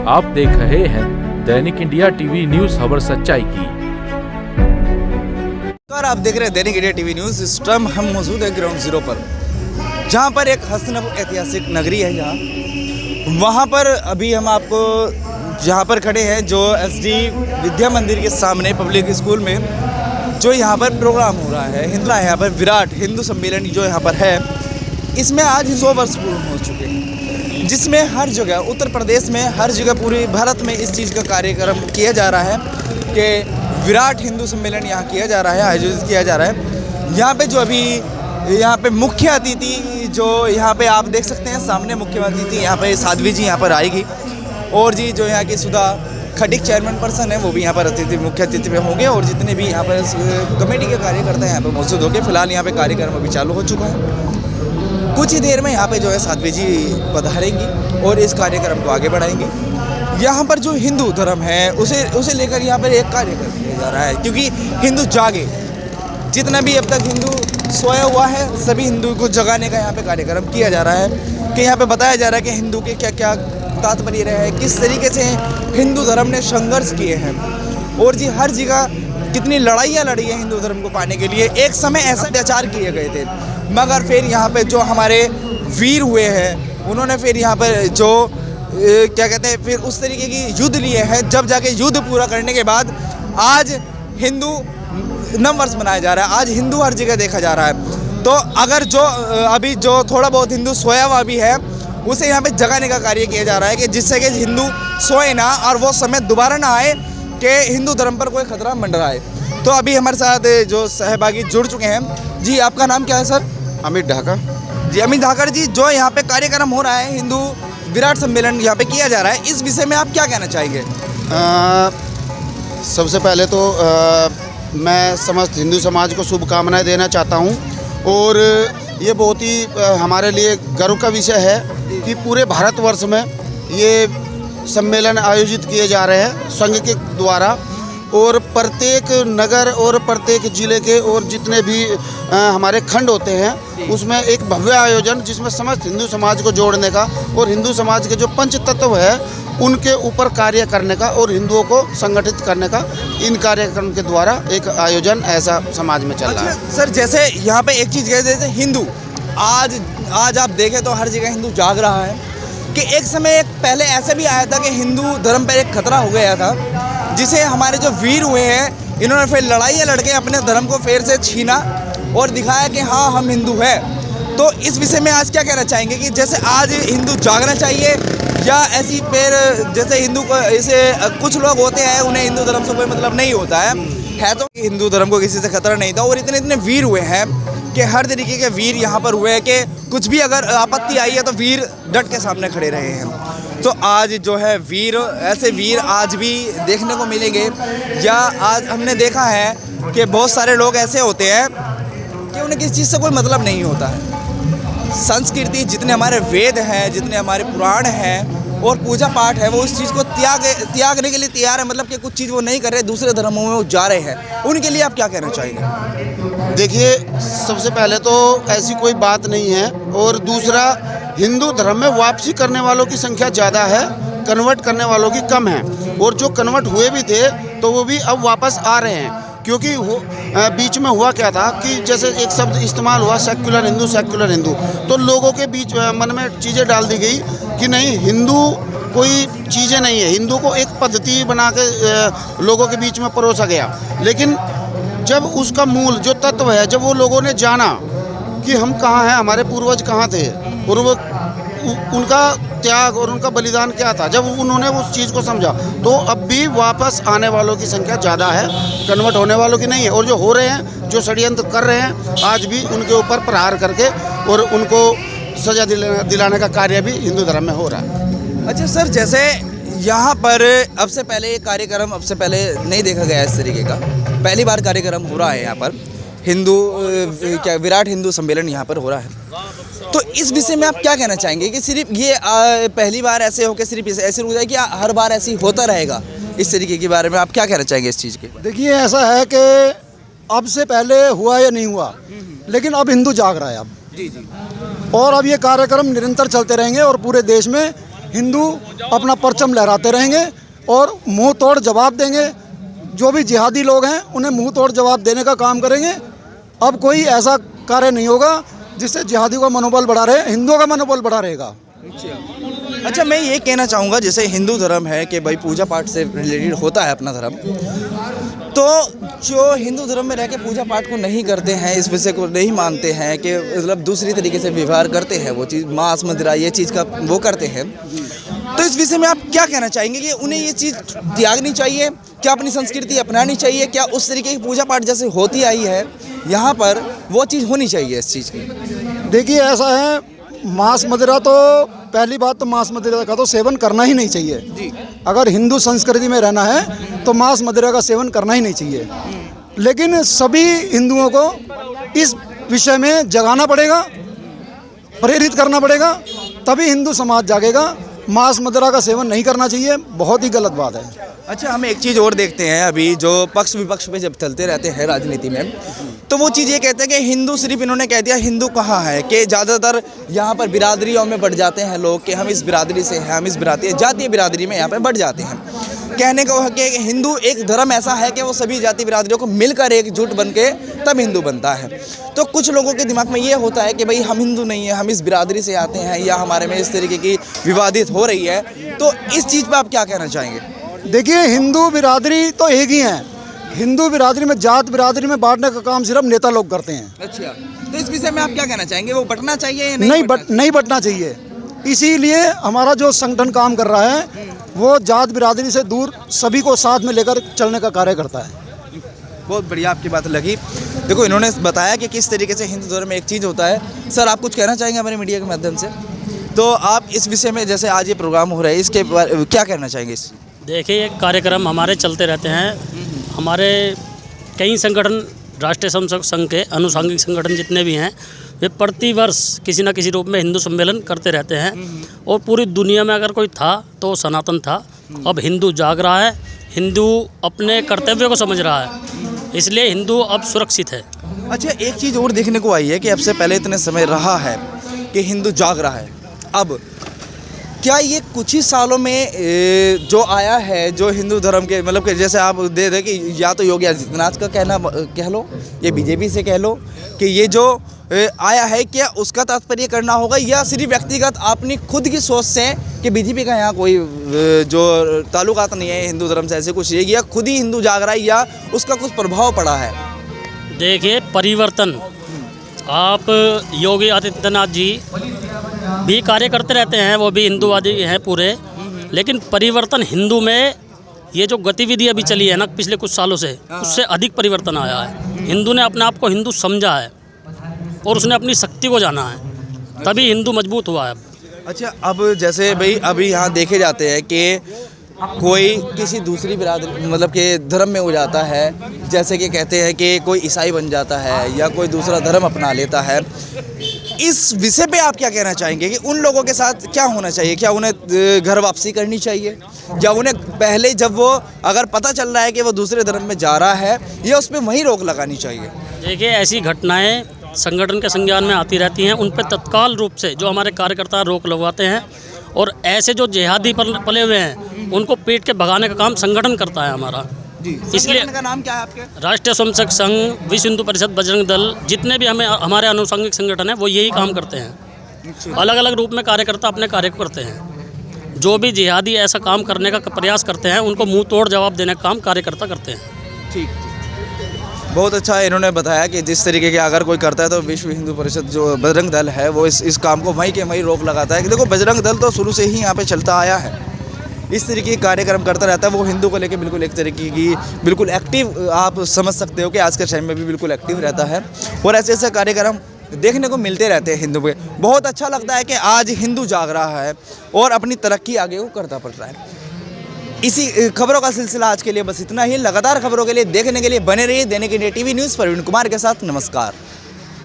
आप देख रहे हैं दैनिक इंडिया टीवी न्यूज, खबर सच्चाई की। आप देख रहे हैं दैनिक इंडिया टीवी न्यूज। इस टाइम हम मौजूद है ग्राउंड जीरो पर, जहां पर एक हस्तनपुर ऐतिहासिक नगरी है। वहां पर अभी हम आपको जहां पर खड़े हैं, जो एसडी विद्या मंदिर के सामने पब्लिक स्कूल में जो यहाँ पर प्रोग्राम हो रहा है, यहाँ पर विराट हिंदू सम्मेलन जो यहाँ पर है, इसमें आज 100 वर्ष पूर्ण हो चुके हैं, जिसमें हर जगह उत्तर प्रदेश में, हर जगह पूरे भारत में इस चीज़ का कार्यक्रम किया जा रहा है कि विराट हिंदू सम्मेलन यहाँ किया जा रहा है, आयोजित किया जा रहा है। यहाँ पे जो अभी यहाँ पे मुख्य अतिथि जो यहाँ पे आप देख सकते हैं सामने, मुख्य अतिथि यहाँ पे साध्वी जी यहाँ पर आएगी, और जी जो यहाँ की सुधा खटिक चेयरमैन पर्सन है वो भी यहाँ पर मुख्य अतिथि में होंगे, और जितने भी यहाँ पर कमेटी के कार्यकर्ता हैं यहाँ पर मौजूद होंगे। फिलहाल यहाँ पे कार्यक्रम अभी चालू हो चुका है। कुछ ही देर में यहाँ पे जो है साध्वी जी पधारेंगी और इस कार्यक्रम को आगे बढ़ाएंगे। यहाँ पर जो हिंदू धर्म है उसे लेकर यहाँ पर एक कार्यक्रम किया जा रहा है, क्योंकि हिंदू जागे। जितना भी अब तक हिंदू सोया हुआ है, सभी हिंदू को जगाने का यहाँ पे कार्यक्रम किया जा रहा है कि यहाँ पे बताया जा रहा है कि हिंदू के क्या क्या तात्पर्य रहे हैं, किस तरीके से हिंदू धर्म ने संघर्ष किए हैं, और जी हर जगह कितनी लड़ाइयाँ लड़ी है हिंदू धर्म को पाने के लिए। एक समय ऐसा अत्याचार किए गए थे, मगर फिर यहाँ पे जो हमारे वीर हुए हैं, उन्होंने फिर यहाँ पर जो क्या कहते हैं, फिर उस तरीके की युद्ध लिए हैं, जब जाके युद्ध पूरा करने के बाद आज हिंदू नववर्ष मनाया जा रहा है। आज हिंदू हर जगह देखा जा रहा है। तो अगर जो अभी जो थोड़ा बहुत हिंदू सोया हुआ भी है, उसे यहाँ पे जगाने का कार्य किया जा रहा है कि जिससे कि हिंदू सोए ना और वो समय दोबारा ना आए कि हिंदू धर्म पर कोई खतरा मंडराए। तो अभी हमारे साथ जो सहभागी जुड़ चुके हैं। जी आपका नाम क्या है सर? अमित ढाका। जी अमित ढाकर जी, जो यहाँ पे कार्यक्रम हो रहा है, हिंदू विराट सम्मेलन यहाँ पे किया जा रहा है, इस विषय में आप क्या कहना चाहेंगे? सबसे पहले तो मैं समस्त हिंदू समाज को शुभकामनाएं देना चाहता हूँ, और ये बहुत ही हमारे लिए गर्व का विषय है कि पूरे भारतवर्ष में ये सम्मेलन आयोजित किए जा रहे हैं संघ के द्वारा, और प्रत्येक नगर और प्रत्येक ज़िले के और जितने भी हमारे खंड होते हैं, उसमें एक भव्य आयोजन जिसमें समस्त हिंदू समाज को जोड़ने का और हिंदू समाज के जो पंच तत्व है उनके ऊपर कार्य करने का और हिंदुओं को संगठित करने का, इन कार्यक्रम के द्वारा एक आयोजन ऐसा समाज में चल रहा है। सर जैसे यहाँ पे एक चीज़ कहते थे, हिंदू आज आप देखें तो हर जगह हिंदू जाग रहा है कि एक समय पहले ऐसा भी आया था कि हिंदू धर्म पर एक खतरा हो गया था, जिसे हमारे जो वीर हुए हैं इन्होंने फिर लड़ाइयाँ लड़के अपने धर्म को फिर से छीना और दिखाया कि हाँ हम हिंदू हैं। तो इस विषय में आज क्या कहना चाहेंगे कि जैसे आज हिंदू जागना चाहिए, या ऐसी फिर जैसे हिंदू को ऐसे कुछ लोग होते हैं उन्हें हिंदू धर्म से कोई मतलब नहीं होता है तो हिंदू धर्म को किसी से खतरा नहीं था, और इतने वीर हुए हैं कि हर तरीके के वीर यहाँ पर हुए हैं कि कुछ भी अगर आपत्ति आई है तो वीर डट के सामने खड़े रहे हैं। तो आज जो है वीर, ऐसे वीर आज भी देखने को मिलेंगे, या आज हमने देखा है कि बहुत सारे लोग ऐसे होते हैं कि उन्हें किसी चीज़ से कोई मतलब नहीं होता है। संस्कृति, जितने हमारे वेद हैं, जितने हमारे पुराण हैं और पूजा पाठ है, वो उस चीज़ को त्यागने के लिए तैयार है, मतलब कि कुछ चीज़ वो नहीं कर रहे, दूसरे धर्मों में वो जा रहे हैं। उनके लिए आप क्या कहना चाहेंगे? देखिए, सबसे पहले तो ऐसी कोई बात नहीं है, और दूसरा हिंदू धर्म में वापसी करने वालों की संख्या ज़्यादा है, कन्वर्ट करने वालों की कम है, और जो कन्वर्ट हुए भी थे तो वो भी अब वापस आ रहे हैं। क्योंकि बीच में हुआ क्या था कि जैसे एक शब्द इस्तेमाल हुआ सेक्युलर हिंदू, तो लोगों के बीच मन में चीज़ें डाल दी गई कि नहीं, हिंदू कोई चीज़ें नहीं है, हिंदू को एक पद्धति बना के लोगों के बीच में परोसा गया। लेकिन जब उसका मूल जो तत्व है, जब वो लोगों ने जाना कि हम कहाँ हैं, हमारे पूर्वज कहाँ थे, और वो उनका त्याग और उनका बलिदान क्या था, जब उन्होंने उस चीज़ को समझा, तो अब भी वापस आने वालों की संख्या ज़्यादा है, कन्वर्ट होने वालों की नहीं है। और जो हो रहे हैं, जो षड्यंत्र कर रहे हैं, आज भी उनके ऊपर प्रहार करके और उनको सजा दिलाने का कार्य भी हिंदू धर्म में हो रहा है। अच्छा सर, जैसे यहाँ पर अब से पहले कार्यक्रम नहीं देखा गया इस तरीके का, पहली बार कार्यक्रम हो रहा है यहाँ पर, विराट हिंदू सम्मेलन यहाँ पर हो रहा है। तो इस विषय में आप क्या कहना चाहेंगे कि सिर्फ ये पहली बार ऐसे हो के सिर्फ ऐसे रुक जाए कि हर बार ऐसे ही होता रहेगा? इस तरीके के बारे में आप क्या कहना चाहेंगे इस चीज़ के? देखिए, ऐसा है कि अब से पहले हुआ या नहीं हुआ, लेकिन अब हिंदू जाग रहा है अब। जी। और अब ये कार्यक्रम निरंतर चलते रहेंगे और पूरे देश में हिंदू अपना परचम लहराते रहेंगे और मुंह तोड़ जवाब देंगे। जो भी जिहादी लोग हैं उन्हें मुंह तोड़ जवाब देने का काम करेंगे। अब कोई ऐसा कार्य नहीं होगा जिससे जिहादियों का मनोबल बढ़ा रहे, हिंदुओं का मनोबल बढ़ा रहेगा। अच्छा, मैं ये कहना चाहूँगा, जैसे हिंदू धर्म है कि भाई पूजा पाठ से रिलेटेड होता है अपना धर्म, तो जो हिंदू धर्म में रह के पूजा पाठ को नहीं करते हैं, इस विषय को नहीं मानते हैं कि मतलब दूसरी तरीके से व्यवहार करते हैं, वो चीज़ मांस मदिरा ये चीज़ का वो करते हैं, तो इस विषय में आप क्या कहना चाहेंगे कि उन्हें ये चीज़ त्यागनी चाहिए, क्या अपनी संस्कृति अपनानी चाहिए, क्या उस तरीके की पूजा पाठ जैसे होती आई है यहाँ पर वो चीज़ होनी चाहिए इस चीज़ की? देखिए ऐसा है, मांस मदिरा तो पहली बात तो मांस मदिरा का तो सेवन करना ही नहीं चाहिए जी। अगर हिंदू संस्कृति में रहना है तो मांस मदिरा का सेवन करना ही नहीं चाहिए। लेकिन सभी हिंदुओं को इस विषय में जगाना पड़ेगा, प्रेरित करना पड़ेगा, तभी हिंदू समाज जागेगा। मांस मदिरा का सेवन नहीं करना चाहिए, बहुत ही गलत बात है। अच्छा, हम एक चीज़ और देखते हैं, अभी जो पक्ष विपक्ष पे जब चलते रहते हैं राजनीति में, तो वो चीज़ ये कहते हैं कि हिंदू, सिर्फ इन्होंने कह दिया हिंदू कहाँ है, कि ज़्यादातर यहाँ पर बिरादरियों में बढ़ जाते हैं लोग कि हम इस बिरादरी से हैं, हम इस जातीय बिरादरी में यहाँ पर बढ़ जाते हैं। कहने को है कि हिंदू एक धर्म ऐसा है कि वो सभी जाति बिरादरियों को मिलकर एकजुट बन के तब हिंदू बनता है। तो कुछ लोगों के दिमाग में ये होता है कि भाई हम हिंदू नहीं हैं, हम इस बिरादरी से आते हैं, या हमारे में इस तरीके की विवादित हो रही है, तो इस चीज़ पर आप क्या कहना चाहेंगे? देखिए हिंदू बिरादरी तो एक ही है। हिंदू बिरादरी में जात बिरादरी में बांटने का काम सिर्फ नेता लोग करते हैं। अच्छा, तो इस विषय में आप क्या कहना चाहेंगे, वो बंटना चाहिए या नहीं बंटना चाहिए। इसीलिए हमारा जो संगठन काम कर रहा है वो जात बिरादरी से दूर सभी को साथ में लेकर चलने का कार्य करता है। बहुत बढ़िया आपकी बात लगी। देखो, इन्होंने बताया कि किस तरीके से हिंदू धर्म में एक चीज़ होता है। सर, आप कुछ कहना चाहेंगे हमारे मीडिया के माध्यम से? तो आप इस विषय में, जैसे आज ये प्रोग्राम हो रहा है, इसके बारे क्या कहना चाहेंगे? देखिए, ये कार्यक्रम हमारे चलते रहते हैं। हमारे कई संगठन, राष्ट्रीय स्वयंसेवक संघ के अनुषंगिक संगठन जितने भी हैं, वे प्रतिवर्ष किसी न किसी रूप में हिंदू सम्मेलन करते रहते हैं। और पूरी दुनिया में अगर कोई था तो सनातन था। अब हिंदू जाग रहा है, हिंदू अपने कर्तव्य को समझ रहा है, इसलिए हिंदू अब सुरक्षित है। अच्छा, एक चीज़ और देखने को आई है कि अब से पहले इतने समय रहा है कि हिंदू जाग रहा है, अब क्या ये कुछ ही सालों में जो आया है, जो हिंदू धर्म के मतलब कि जैसे आप दे दें कि या तो योगी आदित्यनाथ का कहना कह लो, ये बीजेपी से कह लो, कि ये जो आया है, क्या उसका तात्पर्य करना होगा, या सिर्फ व्यक्तिगत अपनी खुद की सोच से कि बीजेपी का यहाँ कोई जो ताल्लुकात नहीं है हिंदू धर्म से, ऐसे कुछ ये, या खुद ही हिंदू जाग रहा है, या उसका कुछ प्रभाव पड़ा है? देखिए, परिवर्तन, आप योगी आदित्यनाथ जी भी कार्य करते रहते हैं, वो भी हिंदूवादी हैं पूरे, लेकिन परिवर्तन हिंदू में ये जो गतिविधि अभी चली है ना पिछले कुछ सालों से, उससे अधिक परिवर्तन आया है। हिंदू ने अपने आप को हिंदू समझा है और उसने अपनी शक्ति को जाना है, तभी हिंदू मजबूत हुआ है। अच्छा, अब जैसे भाई अभी यहाँ देखे जाते हैं कि कोई किसी दूसरी बिरादरी मतलब के धर्म में हो जाता है, जैसे कि कहते हैं कि कोई ईसाई बन जाता है या कोई दूसरा धर्म अपना लेता है। इस विषय पे आप क्या कहना चाहेंगे कि उन लोगों के साथ क्या होना चाहिए? क्या उन्हें घर वापसी करनी चाहिए, या उन्हें पहले जब वो अगर पता चल रहा है कि वो दूसरे धर्म में जा रहा है, या उस पर वहीं रोक लगानी चाहिए? देखिए, ऐसी घटनाएं संगठन के संज्ञान में आती रहती हैं, उन पर तत्काल रूप से जो हमारे कार्यकर्ता रोक लगवाते हैं, और ऐसे जो जिहादी पले हुए हैं उनको पीट के भगाने का काम संगठन करता है हमारा। इसलिए का नाम क्या है आपके? राष्ट्रीय स्वयंसेवक संघ, विश्व हिंदू परिषद, बजरंग दल, जितने भी हमारे अनुषंगिक संगठन हैं वो यही काम करते हैं। अलग अलग रूप में कार्यकर्ता अपने कार्य को करते हैं। जो भी जिहादी ऐसा काम करने का प्रयास करते हैं उनको मुंह तोड़ जवाब देने का काम कार्यकर्ता करते हैं। ठीक, बहुत अच्छा इन्होंने बताया कि जिस तरीके के अगर कोई करता है तो विश्व हिंदू परिषद जो बजरंग दल है वो इस काम को वहीं के वहीं रोक लगाता है। कि देखो, बजरंग दल तो शुरू से ही यहाँ पे चलता आया है, इस तरीके के कार्यक्रम करता रहता है। वो हिंदू को लेकर बिल्कुल एक तरीके की बिल्कुल एक्टिव, आप समझ सकते हो कि आज के टाइम में भी बिल्कुल एक्टिव रहता है, और ऐसे ऐसे कार्यक्रम देखने को मिलते रहते हैं हिंदू पे। बहुत अच्छा लगता है कि आज हिंदू जाग रहा है और अपनी तरक्की आगे वो करता पड़ रहा है। इसी खबरों का सिलसिला आज के लिए बस इतना ही। लगातार खबरों के लिए देखने के लिए बने रहिए दैनिक India TV news. Praveen Kumar के साथ नमस्कार।